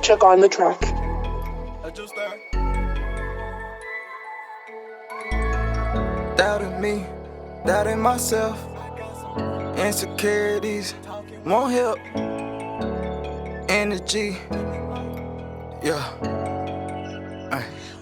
Chuck on the track. Doubting me, doubting myself. Insecurities won't help. Energy, yeah.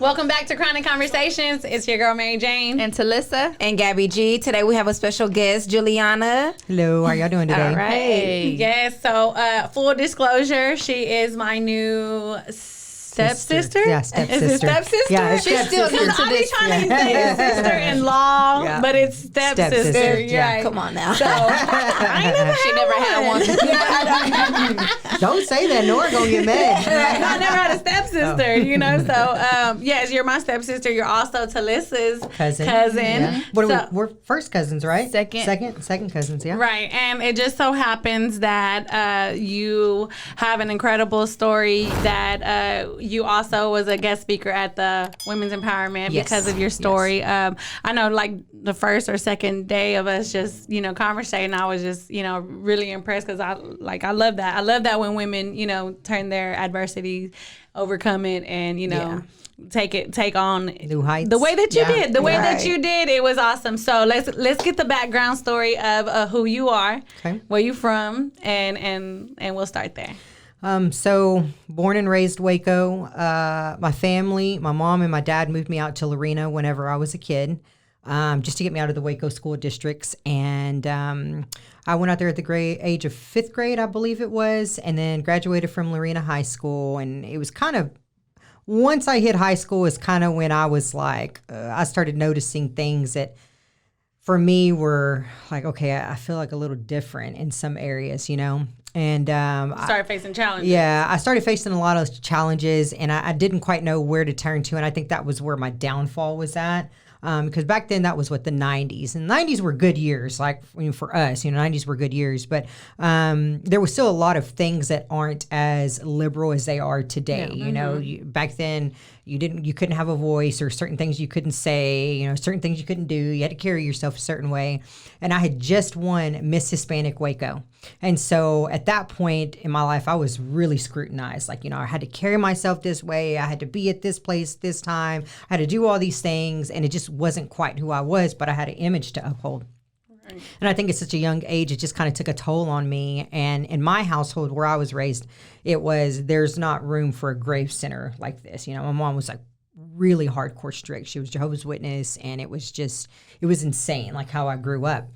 Welcome back to Chronic Conversations. It's your girl Mary Jane And Talissa. And Gabby G. Today we have a special guest, Juliana. Hello, how y'all doing today? All right. Hey. Yes, so full disclosure, she is my new stepsister. Yeah, stepsister. Is it stepsister? Yeah, it's She's still new stepsister. to this. I be trying to say sister-in-law, Yeah. but it's stepsister. Stepsister, yeah. Come on now. So I ain't never She never had one. Don't say that, Nora gonna get mad. I never had a stepsister, you know. So yes, you're my stepsister. You're also Talissa's cousin. Yeah. What So- are we're first cousins, right? Second. Second cousins, yeah. Right, and it just so happens that you have an incredible story that you also was a guest speaker at the Women's Empowerment Yes. because of your story. I know like the first or second day of us just, conversating, I was just, really impressed because I love that. I love that when women, turn their adversity, overcome it and, take on New heights. the way that you Yeah. did. The way that Right. you did, it was awesome. So let's get the background story of who you are, Okay. where you from, and we'll start there. So born and raised Waco. My family, my mom and my dad moved me out to Lorena whenever I was a kid, just to get me out of the Waco school districts. And I went out there at the age of 5th grade, I believe it was, and then graduated from Lorena High School. And it was kind of, once I hit high school is kind of when I was like, I started noticing things that for me were like, okay, I feel like a little different in some areas, And Started facing challenges. yeah, I started facing a lot of challenges, and I didn't quite know where to turn to, and I think that was where my downfall was at. Because back then that was what the 90s, and the 90s were good years, like for us, 90s were good years, but there was still a lot of things that aren't as liberal as they are today. Back then you couldn't have a voice, or certain things you couldn't say, certain things you couldn't do. You had to carry yourself a certain way. And I had just won Miss Hispanic Waco. And so at that point in my life, I was really scrutinized. Like, I had to carry myself this way. I had to be at this place this time. I had to do all these things. And it just wasn't quite who I was, but I had an image to uphold. Right. And I think at such a young age, it just kind of took a toll on me. And in my household where I was raised, there's not room for a grave center like this. My mom was like really hardcore strict. She was Jehovah's Witness. And it was insane, like how I grew up.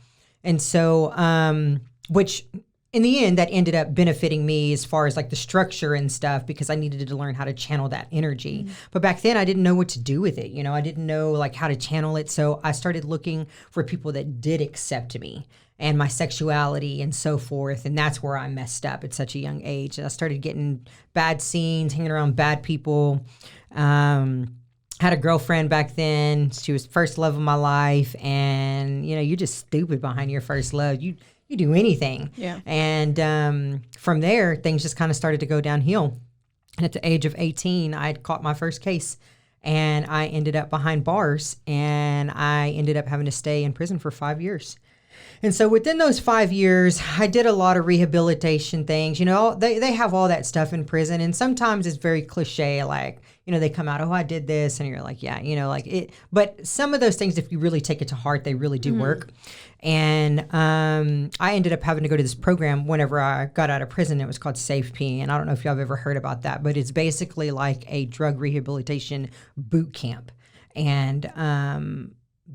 And so, which in the end, that ended up benefiting me as far as like the structure and stuff, because I needed to learn how to channel that energy. Mm-hmm. But back then I didn't know what to do with it. I didn't know like how to channel it. So I started looking for people that did accept me and my sexuality and so forth. And that's where I messed up at such a young age. I started getting bad scenes, hanging around bad people. Had a girlfriend back then. She was first love of my life. And, you're just stupid behind your first love. You do anything. Yeah. And from there, things just kind of started to go downhill. And at the age of 18, I had caught my first case. And I ended up behind bars. And I ended up having to stay in prison for 5 years. And so within those 5 years, I did a lot of rehabilitation things. They have all that stuff in prison. And sometimes it's very cliche, like, they come out, oh, I did this. And you're like, yeah, like it. But some of those things, if you really take it to heart, they really do work. And I ended up having to go to this program whenever I got out of prison. It was called Safe P. And I don't know if y'all have ever heard about that, but it's basically like a drug rehabilitation boot camp. And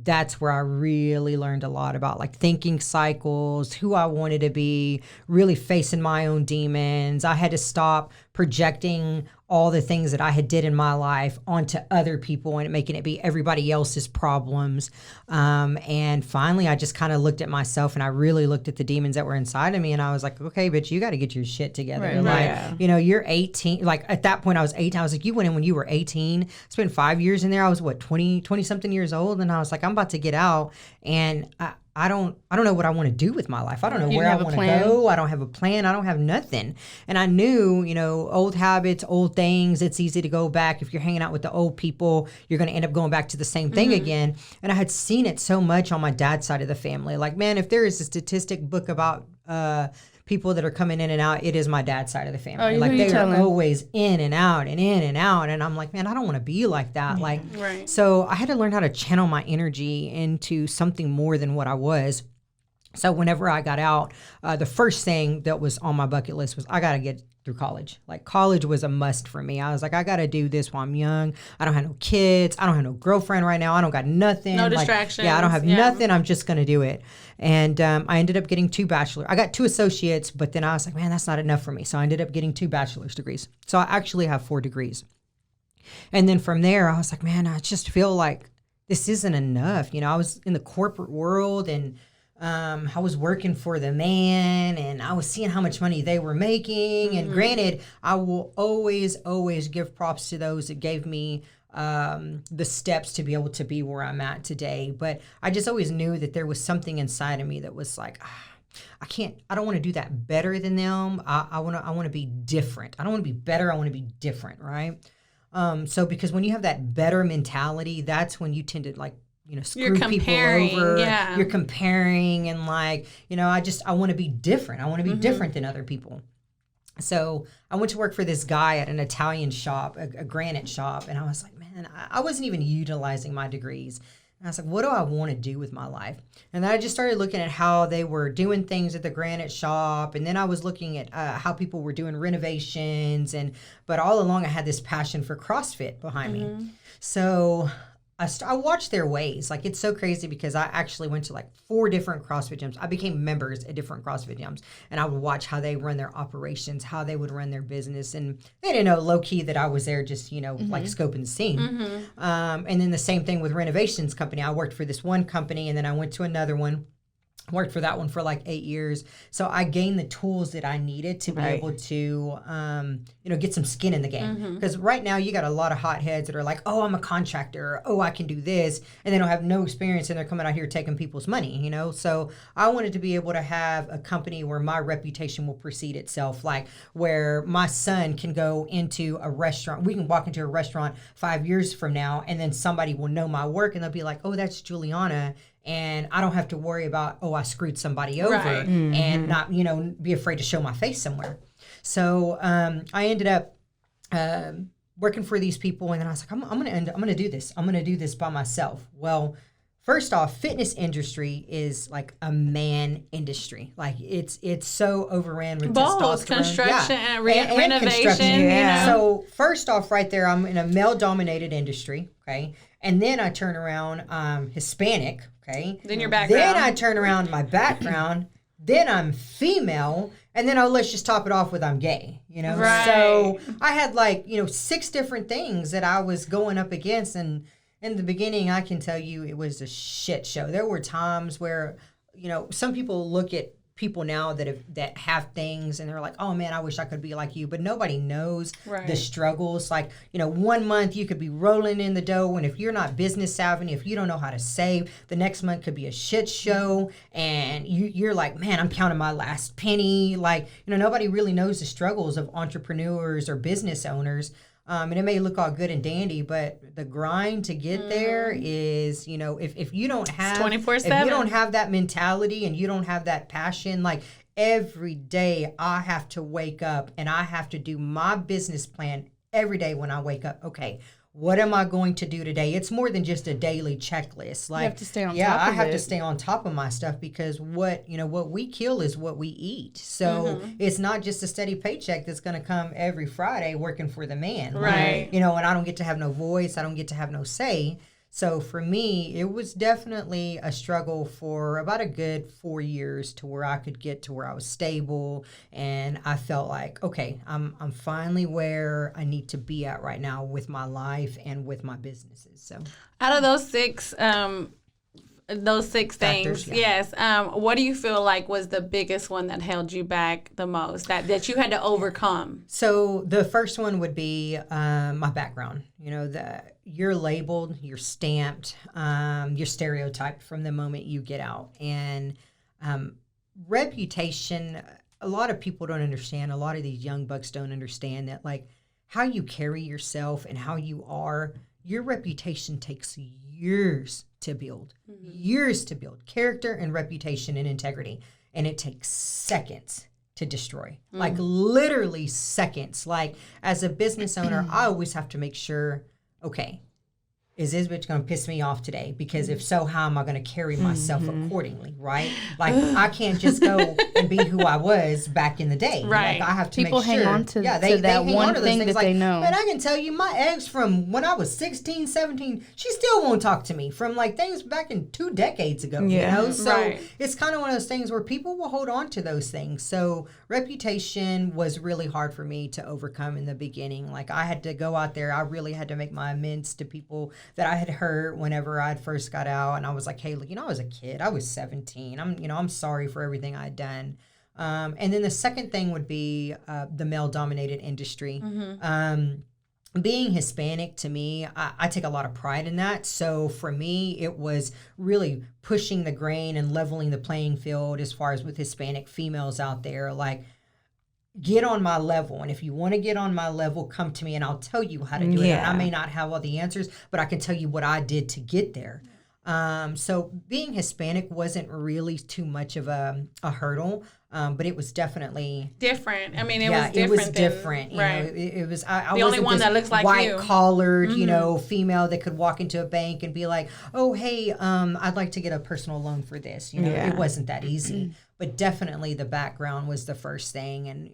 that's where I really learned a lot about like thinking cycles, who I wanted to be, really facing my own demons. I had to stop projecting all the things that I had did in my life onto other people and making it be everybody else's problems. And finally, I just kind of looked at myself and I really looked at the demons that were inside of me. And I was like, okay, bitch, you got to get your shit together. Right, like, you're 18. Like at that point I was 18. I was like, you went in when you were 18, spent 5 years in there. I was 20 something years old. And I was like, I'm about to get out. And I don't know what I want to do with my life. I don't know where I want to go. I don't have a plan. I don't have nothing. And I knew, old habits, old things, it's easy to go back. If you're hanging out with the old people, you're going to end up going back to the same thing again. And I had seen it so much on my dad's side of the family. Like, man, if there is a statistic book about people that are coming in and out, it is my dad's side of the family. Oh, Like who you they are telling? always in and out and in and out. And I'm like, man, I don't want to be like that. Like, Right. so I had to learn how to channel my energy into something more than what I was. So whenever I got out, the first thing that was on my bucket list was I got to get through college. Like college was a must for me. I was like, I got to do this while I'm young. I don't have no kids. I don't have no girlfriend right now. I don't got nothing. No Like, distractions. yeah, I don't have Yeah. nothing. I'm just going to do it. And I ended up getting 2 bachelors. I got 2 associates, but then I was like, man, that's not enough for me. So I ended up getting 2 bachelor's degrees. So I actually have 4 degrees. And then from there, I was like, man, I just feel like this isn't enough. You know, I was in the corporate world and I was working for the man and I was seeing how much money they were making. And granted, I will always, always give props to those that gave me the steps to be able to be where I'm at today. But I just always knew that there was something inside of me that was like, I don't want to do that better than them. I want to be different. I don't want to be better. I want to be different. Right. So because when you have that better mentality, that's when you tend to like, you know, screw You're people comparing, over. yeah. You're comparing and like, you know, I want to be different. I want to be different than other people. So I went to work for this guy at an Italian shop, a granite shop. And I was like, man, I wasn't even utilizing my degrees. And I was like, what do I want to do with my life? And then I just started looking at how they were doing things at the granite shop. And then I was looking at how people were doing renovations. But all along I had this passion for CrossFit behind me. So I watched their ways. Like, it's so crazy because I actually went to like 4 different CrossFit gyms. I became members at different CrossFit gyms, and I would watch how they run their operations, how they would run their business. And they didn't know low key that I was there just, you know, like scoping the scene. And then the same thing with renovations company. I worked for this one company and then I went to another one. Worked for that one for like 8 years. So I gained the tools that I needed to be able to, you know, get some skin in the game. Because right now you got a lot of hotheads that are like, oh, I'm a contractor. Or, oh, I can do this. And they don't have no experience and they're coming out here taking people's money, you know. So I wanted to be able to have a company where my reputation will precede itself. Like where my son can go into a restaurant. We can walk into a restaurant 5 years from now and then somebody will know my work and they'll be like, oh, that's Juliana. And I don't have to worry about, oh, I screwed somebody over and not, you know, be afraid to show my face somewhere. So I ended up working for these people. And then I was like, I'm going to do this. I'm going to do this by myself. Well, first off, fitness industry is like a man industry. Like it's so overran with Both testosterone. construction and And renovation. construction. You know? So first off, right there, I'm in a male-dominated industry. Okay. And then I turn around Hispanic. Okay. Then your background. Then I turn around my background. Then I'm female. And then let's just top it off with I'm gay. You know. Right. So I had like, you know, 6 different things that I was going up against. And in the beginning, I can tell you it was a shit show. There were times where, you know, some people look at people now that have things and they're like, oh man, I wish I could be like you, but nobody knows the struggles. Like, you know, 1 month you could be rolling in the dough, and if you're not business savvy, if you don't know how to save, the next month could be a shit show, and you're like, man, I'm counting my last penny. Like, you know, nobody really knows the struggles of entrepreneurs or business owners. And it may look all good and dandy, but the grind to get there is, you know, if you don't have 24/7. If you don't have that mentality and you don't have that passion, like every day I have to wake up and I have to do my business plan every day when I wake up. Okay, what am I going to do today? It's more than just a daily checklist. Like, You have to stay on yeah, top I of have it. to stay on top of my stuff because what we kill is what we eat. So it's not just a steady paycheck that's going to come every Friday working for the man. Right. You know, and I don't get to have no voice. I don't get to have no say. So for me, it was definitely a struggle for about a good 4 years to where I could get to where I was stable, and I felt like, okay, I'm finally where I need to be at right now with my life and with my businesses. So Out of those 6 Factors, things, yeah. yes. What do you feel like was the biggest one that held you back the most, that you had to overcome? So the first one would be my background. You know, you're labeled, you're stamped, you're stereotyped from the moment you get out. And reputation, a lot of people don't understand. A lot of these young bucks don't understand that, like, how you carry yourself and how you are, your reputation takes years to build. Years to build character and reputation and integrity. And it takes seconds to destroy. Like literally seconds. Like as a business owner, I always have to make sure, okay, is this bitch going to piss me off today? Because if so, how am I going to carry myself accordingly, right? Like, I can't just go and be who I was back in the day. Right. Like, I have to People make sure. hang on to, they that hang one on to those thing things. that they know. Man, I can tell you my ex from when I was 16, 17, she still won't talk to me from like things back in 2 decades ago, you know? So it's kind of one of those things where people will hold on to those things. So reputation was really hard for me to overcome in the beginning. Like I had to go out there. I really had to make my amends to people that I had hurt whenever I first got out, and I was like, hey, look, I was a kid. I was 17. I'm sorry for everything I'd done. And then the second thing would be the male-dominated industry. Being Hispanic, to me, I take a lot of pride in that. So for me, it was really pushing the grain and leveling the playing field as far as with Hispanic females out there. Like, get on my level. And if you want to get on my level, come to me and I'll tell you how to do it. And I may not have all the answers, but I can tell you what I did to get there. So being Hispanic wasn't really too much of a hurdle, but it was definitely different. I mean, it was different. It was different. You right. know, it was. I the only wasn't one this that looks like white you. collared, you know, female that could walk into a bank and be like, "Oh, hey, I'd like to get a personal loan for this." You know, it wasn't that easy. But definitely the background was the first thing. And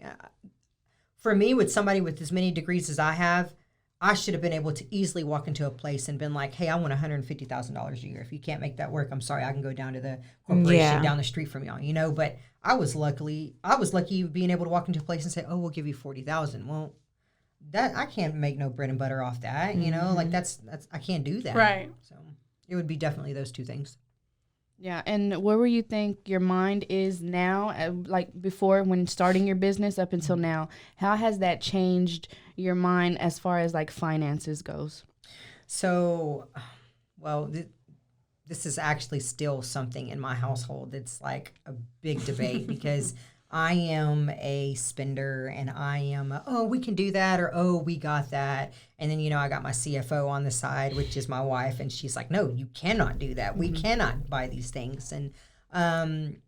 for me, with somebody with as many degrees as I have, I should have been able to easily walk into a place and been like, hey, I want $150,000 a year. If you can't make that work, I'm sorry, I can go down to the corporation down the street from y'all, you know? But I was lucky being able to walk into a place and say, oh, we'll give you $40,000. Well, that I can't make no bread and butter off that, you know? Like that's I can't do that. Right. So it would be definitely those two things. Yeah, and where do you think your mind is now, like before when starting your business up until now? How has that changed your mind as far as like finances goes? So, well, this is actually still something in my household. It's like a big debate because I am a spender and I am, oh, we can do that, or, oh, we got that. And then, you know, I got my CFO on the side, which is my wife. And she's like, no, you cannot do that. We cannot buy these things. And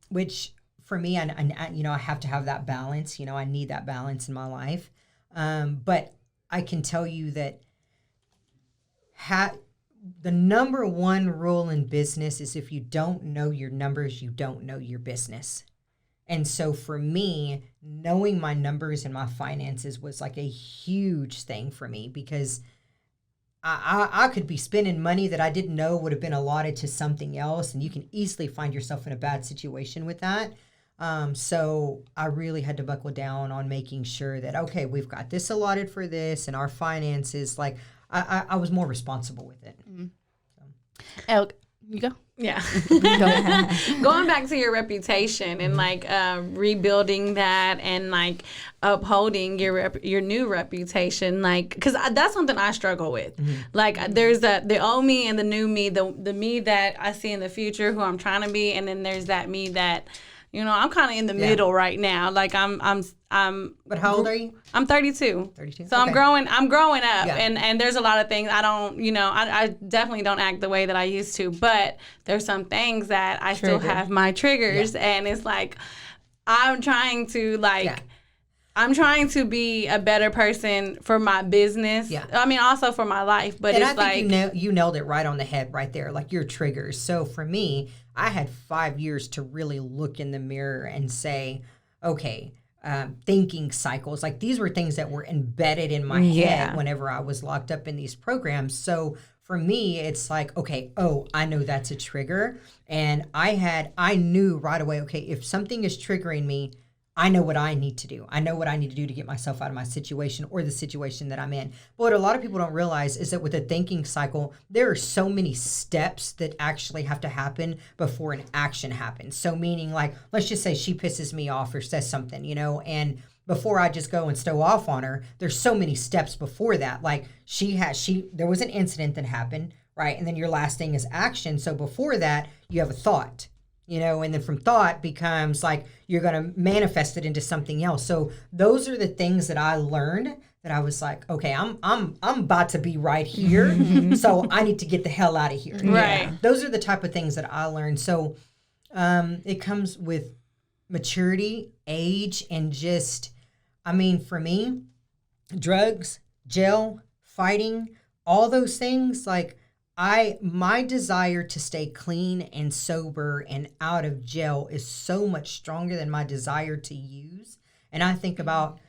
which for me, I you know, I have to have that balance. You know, I need that balance in my life. But I can tell you that the number one rule in business is if you don't know your numbers, you don't know your business. And so for me, knowing my numbers and my finances was like a huge thing for me because I could be spending money that I didn't know would have been allotted to something else. And you can easily find yourself in a bad situation with that. So I really had to buckle down on making sure that, okay, we've got this allotted for this and our finances, like I was more responsible with it. Elk, you go. Yeah. Going back to your reputation and like rebuilding that and like upholding your new reputation, like because that's something I struggle with. Like there's the old me and the new me, the me that I see in the future, who I'm trying to be, and then there's that me that, you know, I'm kind of in the middle right now. Like I'm. But how old are you? I'm 32. 32. So okay. I'm growing up, and there's a lot of things I don't, you know, I definitely don't act the way that I used to. But there's some things that I still have my triggers, and it's like I'm trying to I'm trying to be a better person for my business. Yeah. I mean, also for my life. But and it's I think you nailed it right on the head right there, like your triggers. So for me, I had 5 years to really look in the mirror and say, okay, thinking cycles. Like these were things that were embedded in my head whenever I was locked up in these programs. So for me, it's like, okay, oh, I know that's a trigger. And I knew right away, okay, if something is triggering me, I know what I need to do. I know what I need to do to get myself out of my situation or the situation that I'm in. But what a lot of people don't realize is that with a thinking cycle, there are so many steps that actually have to happen before an action happens. So meaning like, let's just say she pisses me off or says something, you know, and before I just go and stow off on her, there's so many steps before that. Like there was an incident that happened, right? And then your last thing is action. So before that, you have a thought. You know, and then from thought becomes like you're going to manifest it into something else. So those are the things that I learned that I was like, okay, I'm about to be right here. So I need to get the hell out of here. Right. Those are the type of things that I learned. So it comes with maturity, age, and just, I mean, for me, drugs, jail, fighting, all those things, like my desire to stay clean and sober and out of jail is so much stronger than my desire to use. And I think about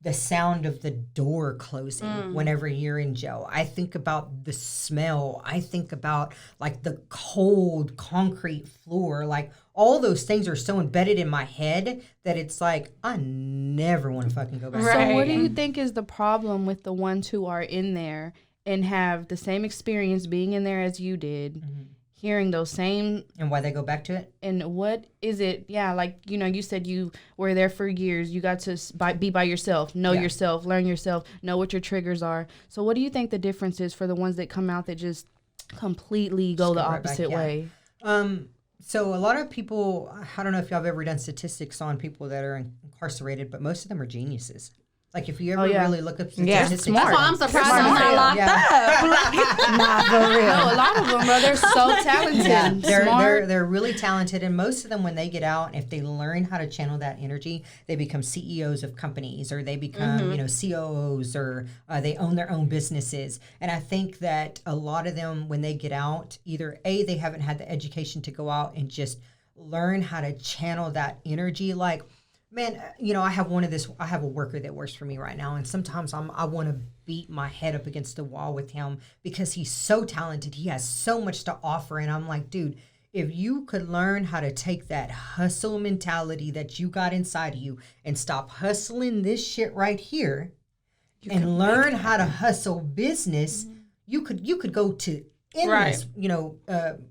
the sound of the door closing whenever you're in jail. I think about the smell. I think about like the cold concrete floor. Like all those things are so embedded in my head that it's like, I never want to fucking go back. Right. So what do you think is the problem with the ones who are in there and have the same experience being in there as you did, hearing those same... And why they go back to it? And what is it? Yeah, like, you know, you said you were there for years. You got to be by yourself, know yourself, learn yourself, know what your triggers are. So what do you think the difference is for the ones that come out that just completely go the opposite way? So a lot of people, I don't know if y'all have ever done statistics on people that are incarcerated, but most of them are geniuses. Like if you ever really look up statistics. That's why I'm surprised I'm not locked up. Nah, for real. No, a lot of them, bro, they're so talented. They're really talented, and most of them, when they get out, if they learn how to channel that energy, they become CEOs of companies, or they become COOs, or they own their own businesses. And I think that a lot of them, when they get out, either A, they haven't had the education to go out and just learn how to channel that energy. Like, man, you know, I have a worker that works for me right now, and sometimes I want to beat my head up against the wall with him because he's so talented. He has so much to offer, and I'm like, dude, if you could learn how to take that hustle mentality that you got inside of you and stop hustling this shit right here and learn how to hustle business, you could go to endless,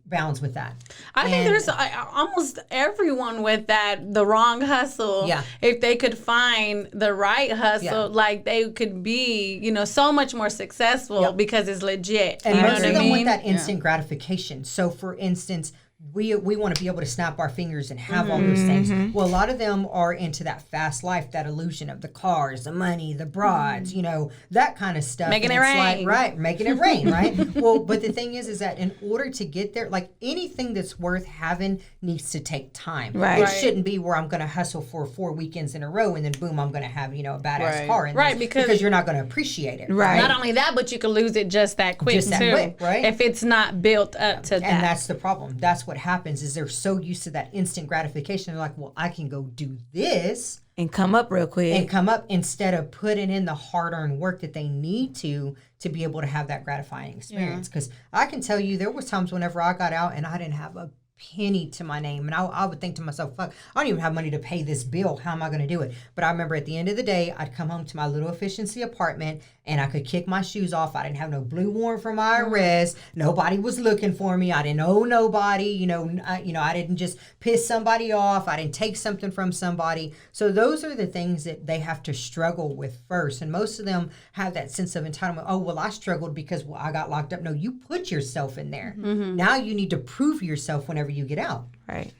bounds with that. I think there's almost everyone with the wrong hustle. Yeah. If they could find the right hustle, like they could be, so much more successful because it's legit. And you know most what of I them mean? want that instant gratification. So, for instance, we want to be able to snap our fingers and have all those things. Well, a lot of them are into that fast life, that illusion of the cars, the money, the broads, that kind of stuff. Making and it it's rain. Like, making it rain, right? Well, but the thing is that in order to get there, like anything that's worth having needs to take time. Right. It shouldn't be where I'm going to hustle for 4 weekends in a row and then boom, I'm going to have, a badass car. In because you're not going to appreciate it. Right. Not only that, but you can lose it just that quick, Just that too. quick, right? If it's not built up to that. And that's the problem. That's what happens is they're so used to that instant gratification. They're like, well, I can go do this And come up real quick. and come up instead of putting in the hard-earned work that they need to be able to have that gratifying experience. Because I can tell you there was times whenever I got out and I didn't have a penny to my name, and I would think to myself, fuck, I don't even have money to pay this bill. How am I going to do it? But I remember at the end of the day, I'd come home to my little efficiency apartment and I could kick my shoes off. I didn't have no blue warrant for my arrest. Nobody was looking for me. I didn't owe nobody. I didn't just piss somebody off. I didn't take something from somebody. So those are the things that they have to struggle with first. And most of them have that sense of entitlement. Oh, well, I struggled because I got locked up. No, you put yourself in there. Now you need to prove yourself whenever you get out. Right.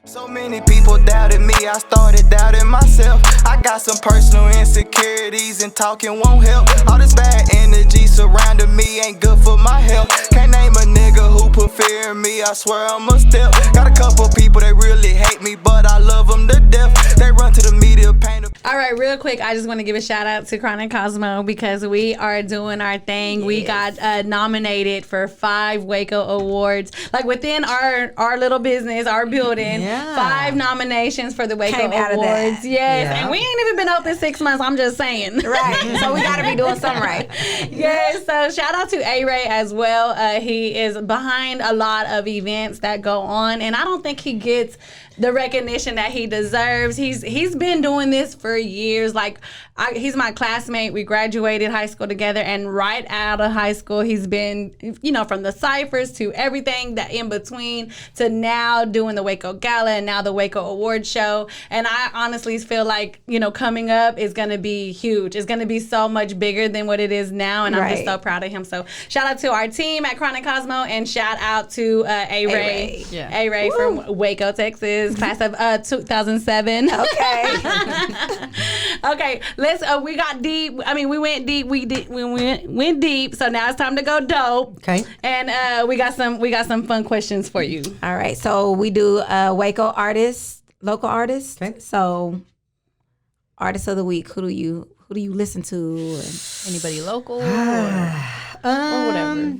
So many people doubted me, I started doubting myself. I got some personal insecurities and talking won't help. All this bad energy surrounding me ain't good for my health. Can't name a nigga who put fear in me, I swear I'm a step. Got a couple people that really hate me, but I love them to death. They run to the media, paint a... All right, real quick, I just want to give a shout out to Khronic Cosmo because we are doing our thing. Yes. We got nominated for 5 Waco Awards. Like within our little business, our building, 5 nominations for the Waco Came out Awards. of that. Yes, and we ain't even been open 6 months, I'm just saying. Right. So we got to be doing something right. Yes, so shout out to A-Ray as well. He is behind a lot of events that go on, and I don't think he gets the recognition that he deserves. He's been doing this for years. Like he's my classmate. We graduated high school together, and right out of high school, he's been, from the ciphers to everything that in between to now doing the Waco Gala and now the Waco Award Show. And I honestly feel like, coming up is going to be huge. It's going to be so much bigger than what it is now, and I'm just so proud of him. So shout out to our team at Khronic Cosmo, and shout out to A-Ray. A-Ray from Waco, Texas. Class of 2007. Okay. Okay. Let's. We got deep. I mean, we went deep. We went deep. So now it's time to go dope. Okay. And we got some fun questions for you. All right. So we do Waco artists local artists. Okay. So, artist of the week. Who do you listen to? Anybody local or Or whatever.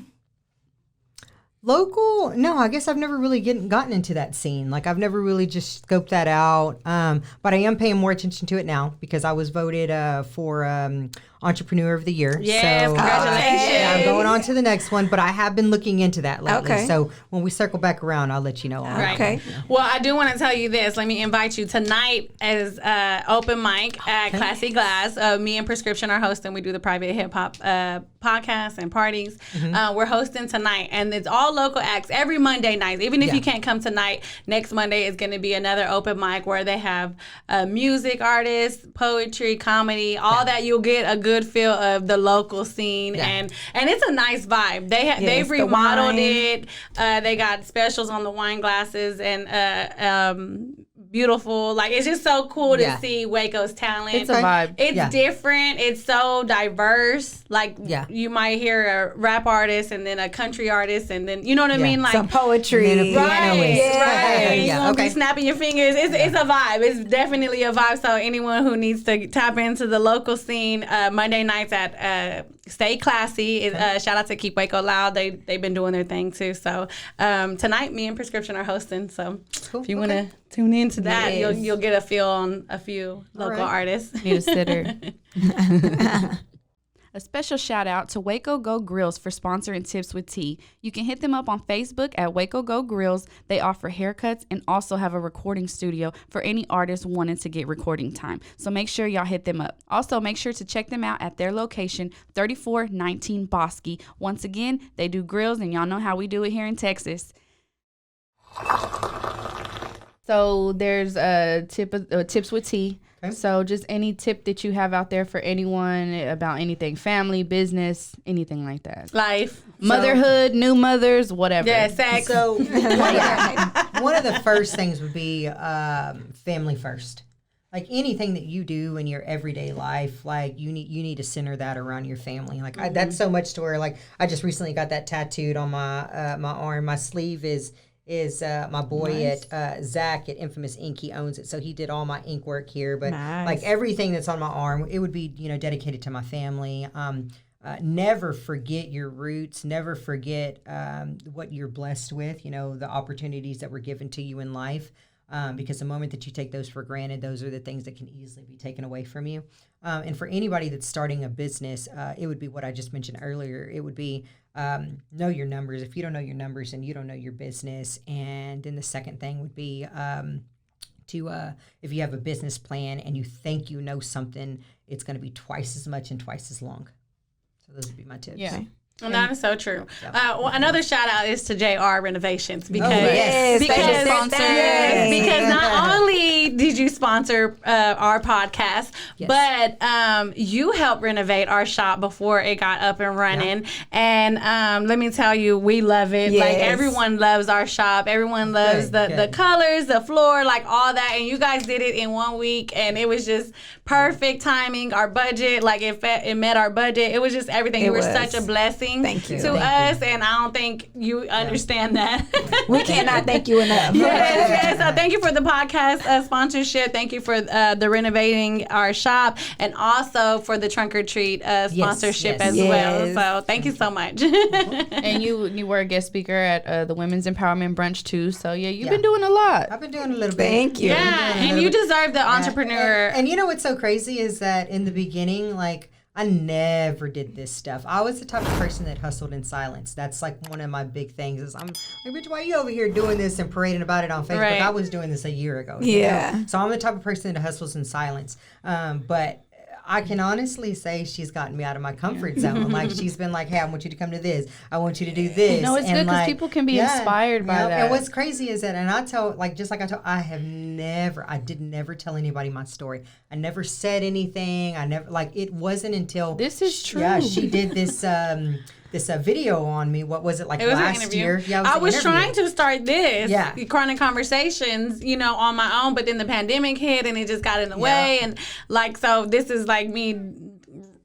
Local? No, I guess I've never really gotten into that scene. Like I've never really just scoped that out. But I am paying more attention to it now because I was voted for Entrepreneur of the Year. Yes, so, congratulations. yeah, I'm going on to the next one, but I have been looking into that lately. Okay. So when we circle back around, I'll let you know. On Right. Okay. Well, I do want to tell you this. Let me invite you tonight as open mic at Classy Glass. Me and Prescription are hosting. We do the private hip hop podcasts and parties. We're hosting tonight, and it's all local acts every Monday night. Even if Yeah. you can't come tonight, next Monday is going to be another open mic where they have music artists, poetry, comedy, all that. You'll get a good feel of the local scene, and it's a nice vibe. They've the remodeled wine. it. They got specials on the wine glasses and beautiful. Like it's just so cool to Yeah. see Waco's talent. It's a vibe. It's Yeah. different. It's so diverse. Like Yeah. you might hear a rap artist and then a country artist and then you know what I Yeah. mean? Like Some poetry. And then a piano is- Right. Yeah, You won't okay. be snapping your fingers. It's a vibe. It's definitely a vibe. So anyone who needs to tap into the local scene, Monday nights at Stay Classy. Shout out to Keep Waco Loud. They've been doing their thing too. So tonight, me and Prescription are hosting. So Cool. if you want to tune into that, Yes. you'll get a feel on a few local right. artists. Need a sitter. A special shout out to Waco Go Grills for sponsoring Tips with T. You can hit them up on Facebook at Waco Go Grills. They offer haircuts and also have a recording studio for any artist wanting to get recording time. So make sure y'all hit them up. Also, make sure to check them out at their location, 3419 Bosque. Once again, they do grills, and y'all know how we do it here in Texas. So there's a tips with T. Okay. So just any tip that you have out there for anyone about anything, family, business, anything like that. Life. Motherhood, new mothers, whatever. Yeah, sex. So one of the first things would be family first. Like anything that you do in your everyday life, like you need to center that around your family. Like that's so much to where like I just recently got that tattooed on my my arm. My sleeve is my boy at Zach at Infamous Ink. He owns it, so he did all my ink work here. But Nice. like everything that's on my arm, it would be dedicated to my family. Never forget your roots. Never forget what you're blessed with. The opportunities that were given to you in life. Because the moment that you take those for granted, those are the things that can easily be taken away from you. And for anybody that's starting a business, it would be what I just mentioned earlier. It would be know your numbers. If you don't know your numbers, then you don't know your business. And then the second thing would be if you have a business plan and you think you know something, it's going to be twice as much and twice as long. So those would be my tips. Yeah. And that is so true. Well, another shout out is to JR Renovations because yes. because, Sponsor. because not only did you sponsor our podcast, but you helped renovate our shop before it got up and running. And let me tell you, we love it. Like Yes. everyone loves our shop. Everyone loves the colors, the floor, like all that. And you guys did it in 1 week, and it was just perfect timing. Our budget, like it met our budget. It was just everything. You were was. such a blessing. Thank you. To us, and I don't think you understand that. We cannot thank you enough. Yes. So thank you for the podcast sponsorship. Thank you for the renovating our shop, and also for the trunk or treat sponsorship yes. as Yes. well. So thank you so much. And you were a guest speaker at the Women's Empowerment Brunch too. So you've been doing a lot. I've been doing a little bit. Thank you. Yeah, and you deserve the entrepreneur. And you know what's so crazy is that in the beginning, like, I never did this stuff. I was the type of person that hustled in silence. That's like one of my big things is I'm like, bitch, why are you over here doing this and parading about it on Facebook? Right. I was doing this a year ago. Yeah. So I'm the type of person that hustles in silence. But I can honestly say she's gotten me out of my comfort zone. Like she's been like, hey, I want you to come to this. I want you to do this. No, it's And good 'cause like, people can be inspired by that. And what's crazy is that, and I tell, like, just like I told, I did never tell anybody my story. I never said anything. I never, like, it wasn't until. This is true. Yeah, she did this, this video on me. What was it, like It was an last interview. year? Yeah, I an was interview. trying to start this, Yeah. Chronic Conversations, on my own, but then the pandemic hit and it just got in the way. And like, so this is like me,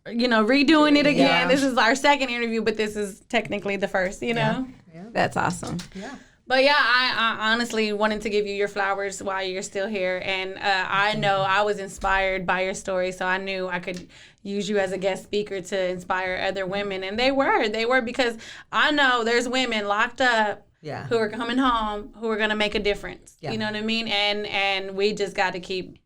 redoing it again. Yeah. This is our second interview, but this is technically the first, Yeah. That's awesome. Yeah. But yeah, I honestly wanted to give you your flowers while you're still here. And I know I was inspired by your story, so I knew I could use you as a guest speaker to inspire other women. And they were because I know there's women locked up who are coming home who are going to make a difference. You know what I mean? And we just got to keep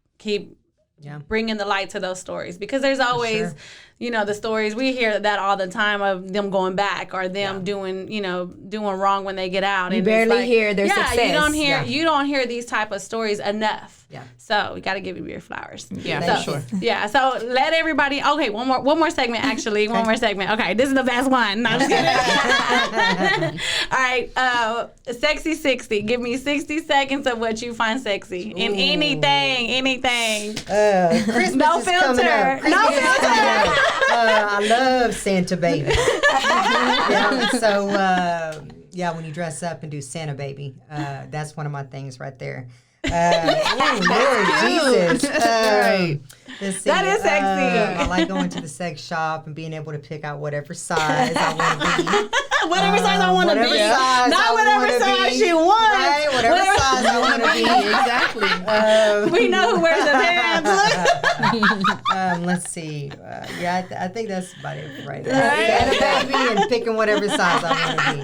bringing the light to those stories, because there's always, the stories we hear that all the time of them going back or them doing wrong when they get out. You barely hear their success. You don't hear these type of stories enough. Yeah. So we got to give you your flowers. Yeah, for sure. Yeah. So let everybody. Okay, one more segment. Actually, one more segment. Okay, this is the best one. No, I'm just kidding. All right. Sexy 60. Give me 60 seconds of what you find sexy in anything. Christmas No is filter. coming up. No Christmas is filter. coming up. I love Santa Baby. When you dress up and do Santa Baby, that's one of my things right there. Lord Jesus. Let's see. That is sexy. I like going to the sex shop and being able to pick out whatever size I want to be. Whatever size I want to be. Not whatever size you want. Right? Whatever size I want to be. Exactly. We know who wears the pants. Let's see. I think that's about it right there. Santa Baby and picking whatever size I want to be.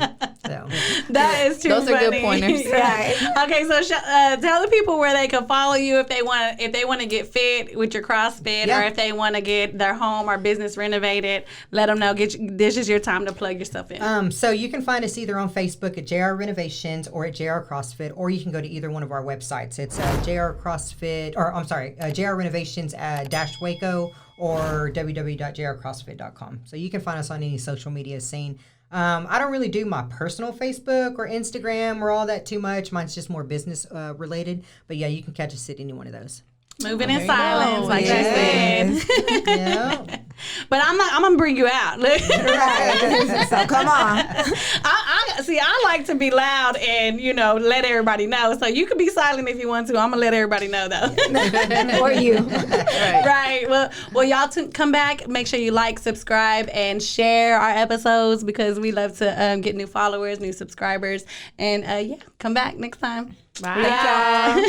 So. That is too Those funny. are good pointers. Right. Okay, so tell the people where they can follow you if they want to get fit with your CrossFit, or if they want to get their home or business renovated. Let them know. This is your time to plug yourself in. So you can find us either on Facebook at JR Renovations or at JR CrossFit, or you can go to either one of our websites. It's JR Renovations Waco or www.jrcrossfit.com. So you can find us on any social media scene. I don't really do my personal Facebook or Instagram or all that too much. Mine's just more business related. But yeah, you can catch us at any one of those. Moving in silence, like I said. Yeah. But I'm gonna bring you out. Look. Right. So come on. I like to be loud and let everybody know. So you can be silent if you want to. I'm gonna let everybody know though. Or you. Right. Well, y'all come back. Make sure you like, subscribe, and share our episodes, because we love to get new followers, new subscribers, and come back next time. Bye.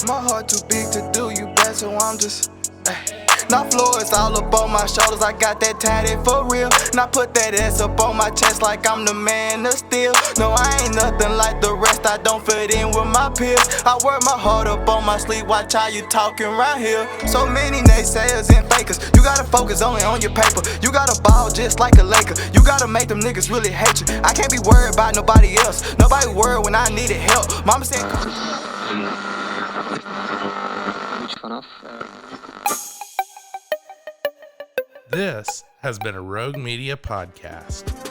My heart too big to do you bad, so I'm just now floor is all up on my shoulders, I got that tatted for real. Now put that ass up on my chest like I'm the man of steel. No, I ain't nothing like the rest, I don't fit in with my peers. I work my heart up on my sleeve, watch how you talking right here. So many naysayers and fakers, you gotta focus only on your paper. You gotta ball just like a Laker, you gotta make them niggas really hate you. I can't be worried about nobody else, nobody worried when I needed help. Mama said This has been a Rogue Media podcast.